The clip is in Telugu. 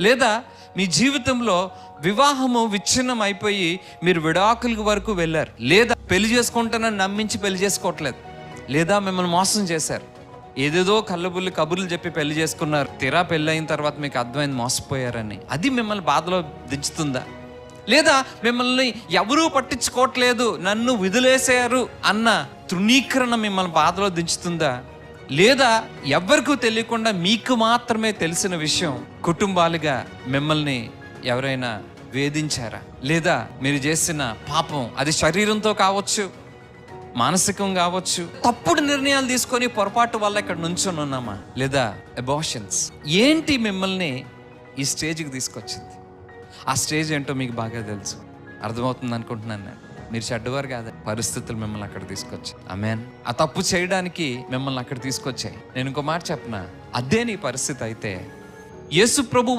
లేదా మీ జీవితంలో వివాహము విచ్ఛిన్నం అయిపోయి మీరు విడాకుల వరకు వెళ్ళారు, లేదా పెళ్లి చేసుకుంటానని నమ్మించి పెళ్లి చేసుకోవట్లేదు, లేదా మిమ్మల్ని మోసం చేశారు, ఏదేదో కళ్ళబుల్లి కబుర్లు చెప్పి పెళ్లి చేసుకున్నారు, తీరా పెళ్ళి అయిన తర్వాత మీకు అర్థమైంది మోసపోయారని. అది మిమ్మల్ని బాధలో దించుతుందా? లేదా మిమ్మల్ని ఎవరూ పట్టించుకోవట్లేదు, నన్ను వదిలేశారు అన్న తృణీకరణ మిమ్మల్ని బాధలో దించుతుందా? లేదా ఎవరికీ తెలియకుండా మీకు మాత్రమే తెలిసిన విషయం కుటుంబాలుగా మిమ్మల్ని ఎవరైనా వేధించారా? లేదా మీరు చేసిన పాపం, అది శరీరంతో కావచ్చు, మానసికం కావచ్చు, తప్పుడు నిర్ణయాలు తీసుకొని పొరపాటు వల్ల ఇక్కడ నుంచొని ఉన్నామా? లేదా అబార్షన్స్. ఏంటి మిమ్మల్ని ఈ స్టేజ్కి తీసుకొచ్చింది? ఆ స్టేజ్ ఏంటో మీకు బాగా తెలుసు, అర్థమవుతుంది అనుకుంటున్నాను నేను. మీరు చెడ్డవారు కాదు, పరిస్థితులు మిమ్మల్ని అక్కడ తీసుకొచ్చాయి. ఆమేన్. ఆ తప్పు చేయడానికి మిమ్మల్ని అక్కడ తీసుకొచ్చాయి. నేను ఇంకో మాట చెప్పనా, అదే నీ పరిస్థితి అయితే యేసు ప్రభు